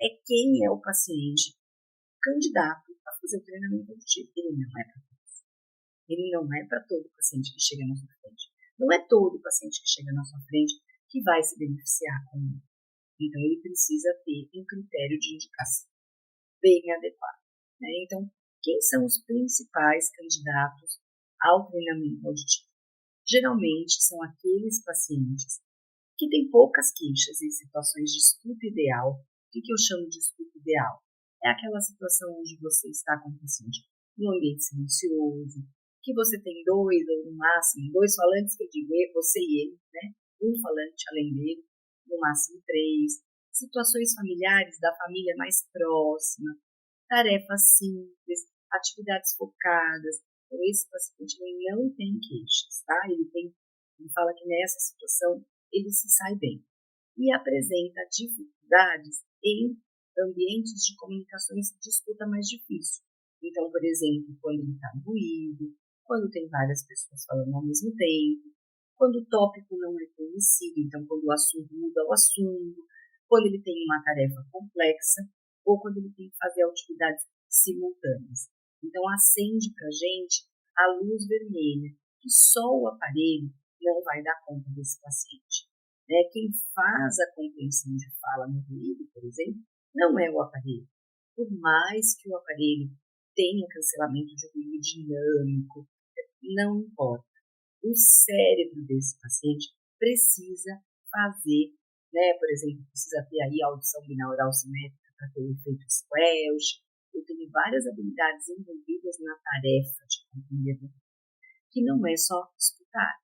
é quem é o paciente candidato a fazer o treinamento auditivo. Ele não é para todos. Ele não é para todo paciente que chega na sua frente. Não é todo paciente que chega na sua frente que vai se beneficiar com ele. Então, ele precisa ter um critério de indicação bem adequado, né? Então, quem são os principais candidatos ao treinamento auditivo? Geralmente, são aqueles pacientes que têm poucas queixas em situações de escuta ideal. O que eu chamo de escuta ideal? É aquela situação onde você está com o paciente em um ambiente silencioso, que você tem dois, ou no máximo, dois falantes, que eu digo, você e ele, né? Um falante além dele, no máximo 3. Situações familiares da família mais próxima, tarefas simples, atividades focadas. Então, esse paciente ele não tem queixas, tá? Ele fala que nessa situação ele se sai bem. E apresenta dificuldades em ambientes de comunicações de escuta mais difícil. Então, por exemplo, quando ele está no ruído, quando tem várias pessoas falando ao mesmo tempo, quando o tópico não é conhecido, então quando o assunto muda o assunto, quando ele tem uma tarefa complexa, ou quando ele tem que fazer atividades simultâneas. Então, acende para a gente a luz vermelha, que só o aparelho não vai dar conta desse paciente. Né? Quem faz a compreensão de fala no ruído, por exemplo, não é o aparelho. Por mais que o aparelho tenha cancelamento de ruído dinâmico, não importa. O cérebro desse paciente precisa fazer, né? Por exemplo, precisa ter aí a audição binaural simétrica para ter o efeito Squelch. Eu tenho várias habilidades envolvidas na tarefa de compreender, que não é só escutar.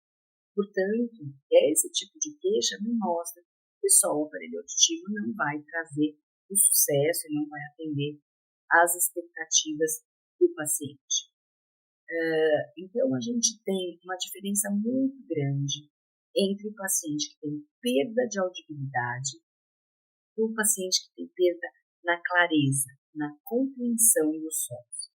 Portanto, esse tipo de queixa me mostra que só o aparelho auditivo não vai trazer o sucesso e não vai atender às expectativas do paciente. Então, a gente tem uma diferença muito grande entre o paciente que tem perda de audibilidade e o paciente que tem perda na clareza, na compreensão dos sons.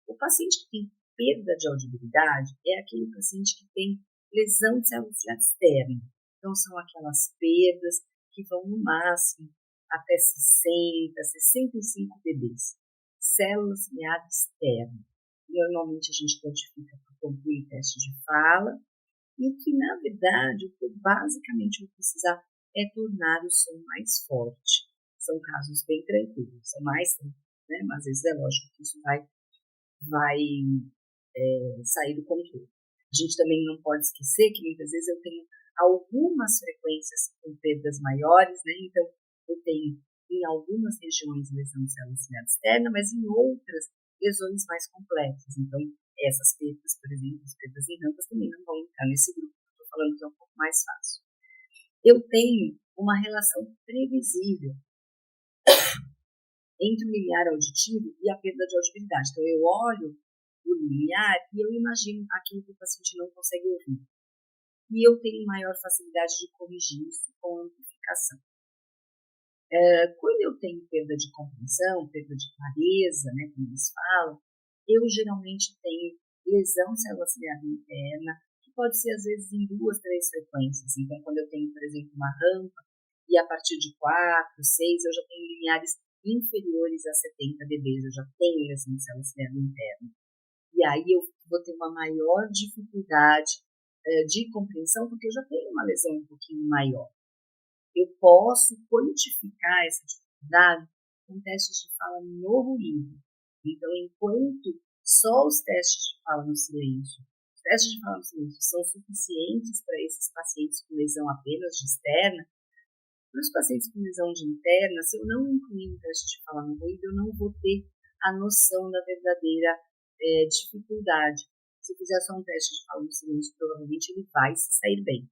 O paciente que tem perda de audibilidade é aquele paciente que tem lesão de célula ciliar externa. Então, são aquelas perdas que vão no máximo até 60, 65 dBs. Célula ciliar externa. Normalmente a gente codifica para concluir teste de fala e que, na verdade, o que eu basicamente vou precisar é tornar o som mais forte. São casos bem tranquilos, são mais tranquilos, né? Mas às vezes é lógico que isso vai sair do controle. A gente também não pode esquecer que muitas vezes eu tenho algumas frequências com perdas maiores, né? Então, eu tenho em algumas regiões lesão de célula ciliar externa, mas em outras lesões mais complexas. Então, essas perdas, por exemplo, as perdas em rampas também não vão entrar nesse grupo que eu estou falando que é um pouco mais fácil. Eu tenho uma relação previsível entre o limiar auditivo e a perda de audibilidade. Então, eu olho o limiar e eu imagino aquilo que o paciente não consegue ouvir. E eu tenho maior facilidade de corrigir isso com amplificação. Quando eu tenho perda de compreensão, perda de clareza, né, como eles falam, eu geralmente tenho lesão célula ciliar interna, que pode ser às vezes em 2, 3 frequências. Então, quando eu tenho, por exemplo, uma rampa, e a partir de 4, 6, eu já tenho limiares inferiores a 70 dB, eu já tenho lesão célula ciliar interna. E aí eu vou ter uma maior dificuldade de compreensão, porque eu já tenho uma lesão um pouquinho maior. Eu posso quantificar essa dificuldade com testes de fala no ruído. Então, enquanto só os testes de fala no silêncio, os testes de fala no silêncio são suficientes para esses pacientes com lesão apenas de externa, para os pacientes com lesão de interna, se eu não incluir um teste de fala no ruído, eu não vou ter a noção da verdadeira dificuldade. Se eu fizer só um teste de fala no silêncio, provavelmente ele vai se sair bem.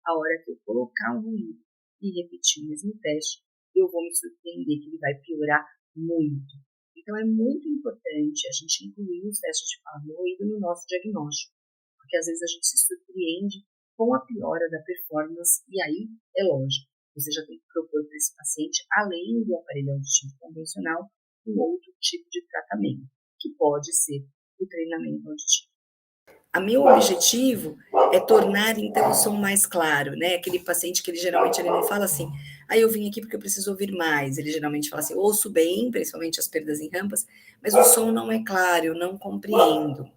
A hora que eu colocar um ruído e repetir o mesmo teste, eu vou me surpreender que ele vai piorar muito. Então, é muito importante a gente incluir os testes de fala no ruído no nosso diagnóstico, porque às vezes a gente se surpreende com a piora da performance e aí, é lógico, você já tem que propor para esse paciente, além do aparelho auditivo convencional, um outro tipo de tratamento, que pode ser o treinamento auditivo. O meu objetivo é tornar, então, o som mais claro, né? Aquele paciente que geralmente ele não fala assim, eu vim aqui porque eu preciso ouvir mais. Ele geralmente fala assim, ouço bem, principalmente as perdas em rampas, mas o som não é claro, eu não compreendo.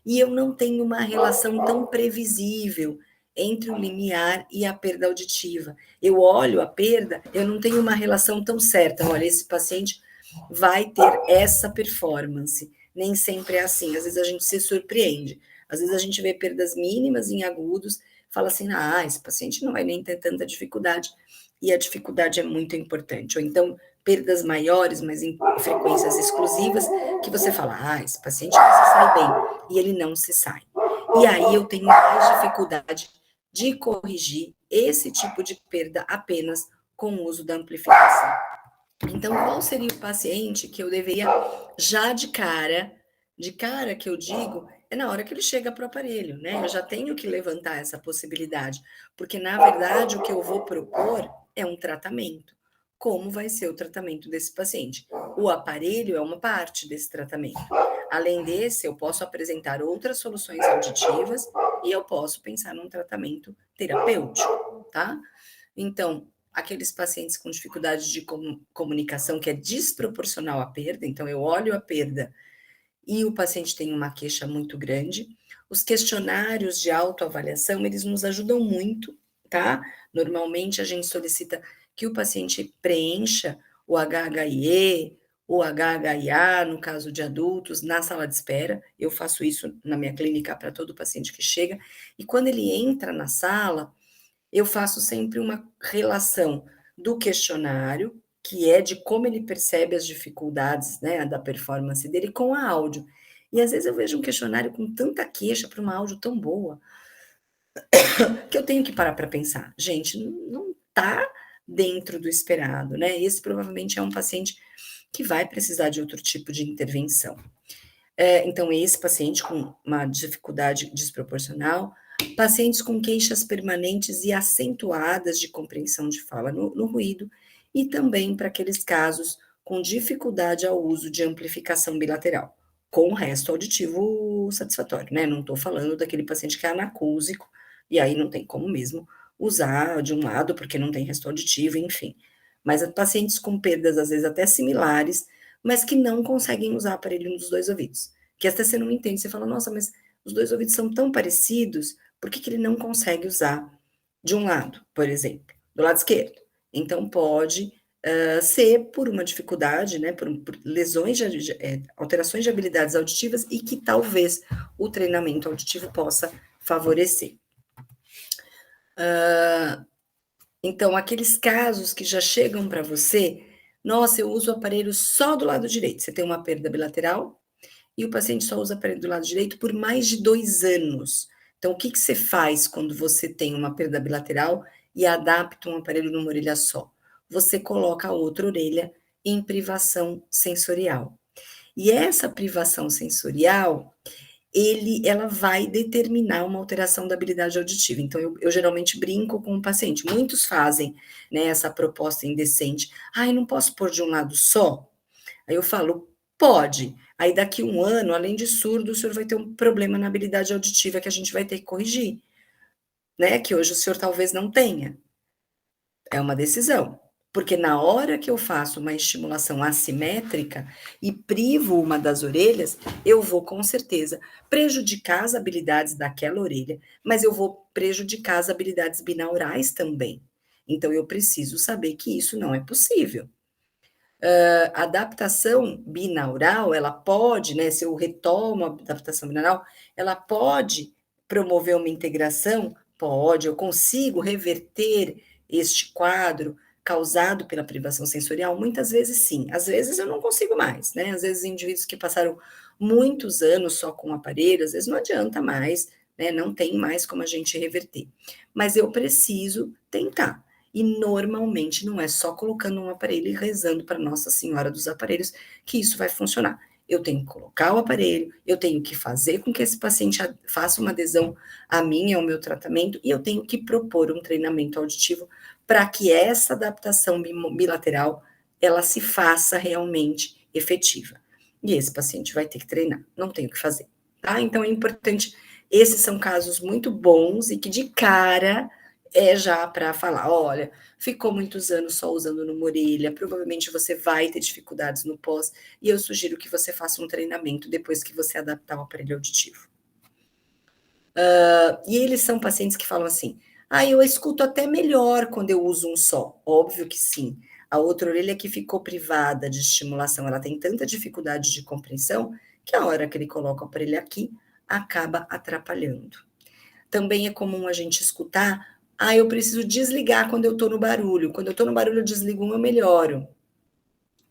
E eu não tenho uma relação tão previsível entre o limiar e a perda auditiva. Eu olho a perda, eu não tenho uma relação tão certa. Olha, esse paciente vai ter essa performance. Nem sempre é assim. Às vezes a gente se surpreende. Às vezes a gente vê perdas mínimas em agudos, fala assim, esse paciente não vai nem ter tanta dificuldade. E a dificuldade é muito importante. Ou então, perdas maiores, mas em frequências exclusivas, que você fala, esse paciente não se sai bem, e ele não se sai. E aí eu tenho mais dificuldade de corrigir esse tipo de perda apenas com o uso da amplificação. Então, qual seria o paciente que eu deveria já de cara que eu digo, é na hora que ele chega para o aparelho, né? Eu já tenho que levantar essa possibilidade, porque na verdade o que eu vou propor é um tratamento. Como vai ser o tratamento desse paciente? O aparelho é uma parte desse tratamento. Além desse, eu posso apresentar outras soluções auditivas e eu posso pensar num tratamento terapêutico, tá? Então, aqueles pacientes com dificuldade de comunicação que é desproporcional à perda, então eu olho a perda e o paciente tem uma queixa muito grande. Os questionários de autoavaliação, eles nos ajudam muito, tá? Normalmente a gente solicita que o paciente preencha o HHIE, o HHIA, no caso de adultos, na sala de espera. Eu faço isso na minha clínica para todo paciente que chega. E quando ele entra na sala, eu faço sempre uma relação do questionário, que é de como ele percebe as dificuldades, né, da performance dele, com a áudio. E às vezes eu vejo um questionário com tanta queixa para uma áudio tão boa, que eu tenho que parar para pensar. Gente, não está dentro do esperado, né? Esse provavelmente é um paciente que vai precisar de outro tipo de intervenção. Então, esse paciente com uma dificuldade desproporcional, pacientes com queixas permanentes e acentuadas de compreensão de fala no ruído, e também para aqueles casos com dificuldade ao uso de amplificação bilateral, com resto auditivo satisfatório, né? Não estou falando daquele paciente que é anacúsico, e aí não tem como mesmo usar de um lado, porque não tem resto auditivo, enfim. Mas pacientes com perdas, às vezes até similares, mas que não conseguem usar aparelho nos dois ouvidos. Que até você não entende, você fala, nossa, mas os dois ouvidos são tão parecidos, por que ele não consegue usar de um lado, por exemplo, do lado esquerdo? Então, pode ser por uma dificuldade, né, por lesões, alterações de habilidades auditivas e que talvez o treinamento auditivo possa favorecer. Então, aqueles casos que já chegam para você, nossa, eu uso o aparelho só do lado direito, você tem uma perda bilateral, e o paciente só usa aparelho do lado direito por mais de 2 anos. Então, o que você faz quando você tem uma perda bilateral e adapta um aparelho numa orelha só? Você coloca a outra orelha em privação sensorial. E essa privação sensorial, ela vai determinar uma alteração da habilidade auditiva. Então, eu geralmente brinco com o paciente. Muitos fazem, né, essa proposta indecente. Eu não posso pôr de um lado só? Aí eu falo, pode. Aí daqui um ano, além de surdo, o senhor vai ter um problema na habilidade auditiva que a gente vai ter que corrigir, né? Que hoje o senhor talvez não tenha. É uma decisão. Porque na hora que eu faço uma estimulação assimétrica e privo uma das orelhas, eu vou com certeza prejudicar as habilidades daquela orelha, mas eu vou prejudicar as habilidades binaurais também. Então eu preciso saber que isso não é possível. A adaptação binaural, ela pode, né, se eu retomo a adaptação binaural, ela pode promover uma integração? Pode, eu consigo reverter este quadro causado pela privação sensorial? Muitas vezes sim, às vezes eu não consigo mais, né? Às vezes indivíduos que passaram muitos anos só com o aparelho, às vezes não adianta mais, né? Não tem mais como a gente reverter. Mas eu preciso tentar. E normalmente não é só colocando um aparelho e rezando para Nossa Senhora dos Aparelhos que isso vai funcionar. Eu tenho que colocar o aparelho, eu tenho que fazer com que esse paciente faça uma adesão a mim, ao meu tratamento, e eu tenho que propor um treinamento auditivo para que essa adaptação bilateral ela se faça realmente efetiva. E esse paciente vai ter que treinar, não tem o que fazer, tá? Então é importante Esses são casos muito bons e que de cara é já para falar, olha, ficou muitos anos só usando numa orelha, provavelmente você vai ter dificuldades no pós, e eu sugiro que você faça um treinamento depois que você adaptar o aparelho auditivo. E eles são pacientes que falam assim: ah, eu escuto até melhor quando eu uso um só. Óbvio que sim. A outra orelha que ficou privada de estimulação, ela tem tanta dificuldade de compreensão que a hora que ele coloca o aparelho aqui, acaba atrapalhando. Também é comum a gente escutar: ah, eu preciso desligar quando eu estou no barulho. Quando eu estou no barulho, eu desligo um, eu melhoro.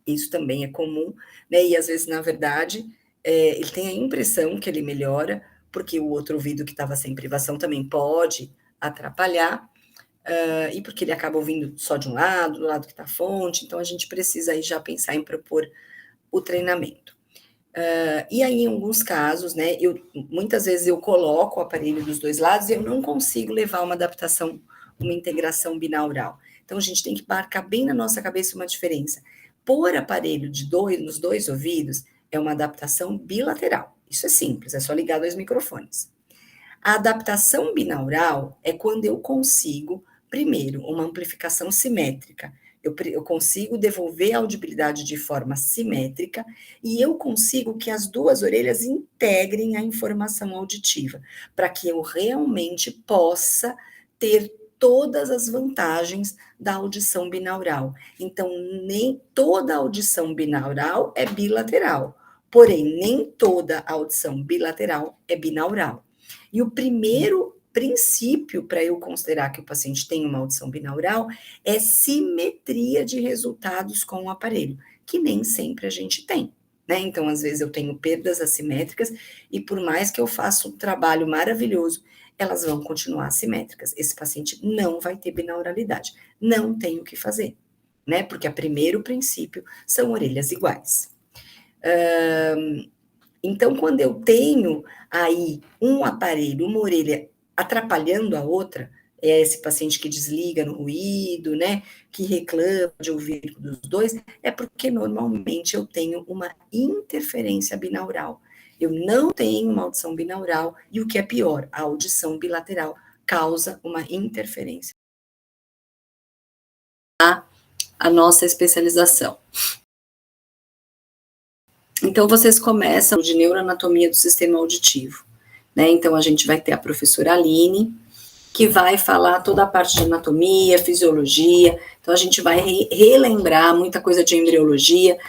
Isso também é comum, né? E às vezes, na verdade, ele tem a impressão que ele melhora, porque o outro ouvido que estava sem privação também pode atrapalhar, e porque ele acaba ouvindo só de um lado, do lado que está a fonte, então a gente precisa aí já pensar em propor o treinamento. E aí, em alguns casos, né, muitas vezes eu coloco o aparelho dos dois lados e eu não consigo levar uma adaptação, uma integração binaural. Então, a gente tem que marcar bem na nossa cabeça uma diferença. Pôr aparelho nos dois ouvidos é uma adaptação bilateral. Isso é simples, é só ligar dois microfones. A adaptação binaural é quando eu consigo, primeiro, uma amplificação simétrica. Eu consigo devolver a audibilidade de forma simétrica e eu consigo que as duas orelhas integrem a informação auditiva, para que eu realmente possa ter todas as vantagens da audição binaural. Então, nem toda audição binaural é bilateral, porém, nem toda audição bilateral é binaural. E o primeiro princípio para eu considerar que o paciente tem uma audição binaural é simetria de resultados com o aparelho, que nem sempre a gente tem, né? Então, às vezes eu tenho perdas assimétricas e por mais que eu faça um trabalho maravilhoso, elas vão continuar assimétricas. Esse paciente não vai ter binauralidade. Não tem o que fazer, né? Porque o primeiro princípio são orelhas iguais. Então, quando eu tenho aí um aparelho, uma orelha atrapalhando a outra, é esse paciente que desliga no ruído, né, que reclama de ouvir dos dois, é porque normalmente eu tenho uma interferência binaural. Eu não tenho uma audição binaural e o que é pior, a audição bilateral causa uma interferência. A nossa especialização. Então, vocês começam de neuroanatomia do sistema auditivo, né? Então, a gente vai ter a professora Aline, que vai falar toda a parte de anatomia, fisiologia. Então, a gente vai relembrar muita coisa de embriologia,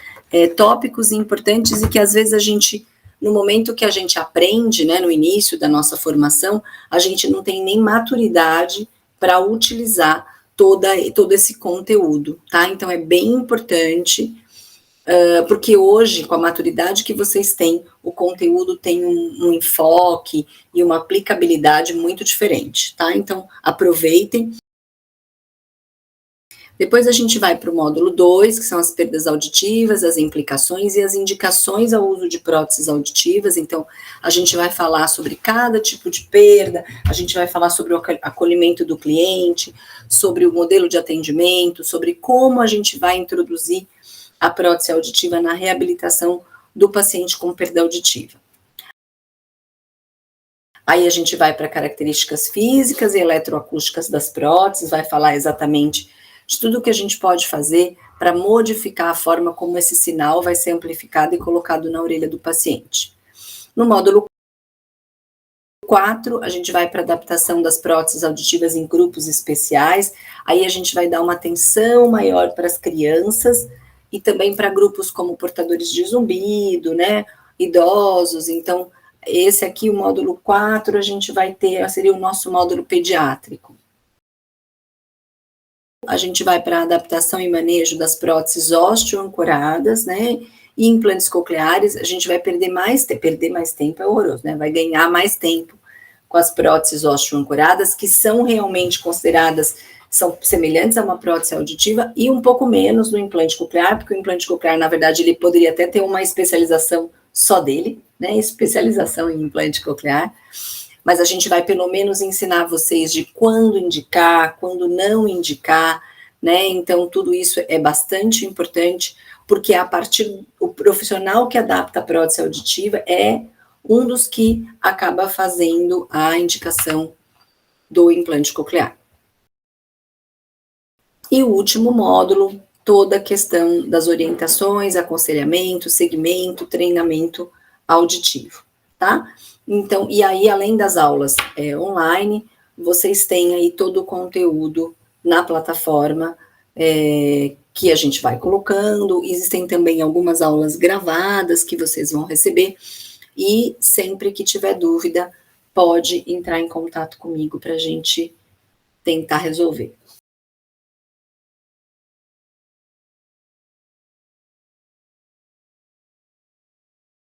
tópicos importantes e que, às vezes, a gente, no momento que a gente aprende, né, no início da nossa formação, a gente não tem nem maturidade para utilizar todo esse conteúdo, tá? Então, é bem importante porque hoje, com a maturidade que vocês têm, o conteúdo tem um enfoque e uma aplicabilidade muito diferente, tá? Então, aproveitem. Depois a gente vai para o módulo 2, que são as perdas auditivas, as implicações e as indicações ao uso de próteses auditivas. Então, a gente vai falar sobre cada tipo de perda, a gente vai falar sobre o acolhimento do cliente, sobre o modelo de atendimento, sobre como a gente vai introduzir a prótese auditiva na reabilitação do paciente com perda auditiva. Aí a gente vai para características físicas e eletroacústicas das próteses, vai falar exatamente de tudo que a gente pode fazer para modificar a forma como esse sinal vai ser amplificado e colocado na orelha do paciente. No módulo 4, a gente vai para a adaptação das próteses auditivas em grupos especiais, aí a gente vai dar uma atenção maior para as crianças, e também para grupos como portadores de zumbido, né, idosos. Então, esse aqui, o módulo 4, a gente vai ter, seria o nosso módulo pediátrico. A gente vai para a adaptação e manejo das próteses osteoancoradas, né, e implantes cocleares. A gente vai perder mais tempo é horroroso, né, vai ganhar mais tempo com as próteses osteoancoradas, que são realmente consideradas, são semelhantes a uma prótese auditiva, e um pouco menos no implante coclear, porque o implante coclear, na verdade, ele poderia até ter uma especialização só dele, né, especialização em implante coclear, mas a gente vai pelo menos ensinar vocês de quando indicar, quando não indicar, né, então tudo isso é bastante importante, porque a partir, o profissional que adapta a prótese auditiva é um dos que acaba fazendo a indicação do implante coclear. E o último módulo, toda a questão das orientações, aconselhamento, segmento, treinamento auditivo, tá? Então, e aí, além das aulas online, vocês têm aí todo o conteúdo na plataforma que a gente vai colocando. Existem também algumas aulas gravadas que vocês vão receber. E sempre que tiver dúvida, pode entrar em contato comigo para a gente tentar resolver.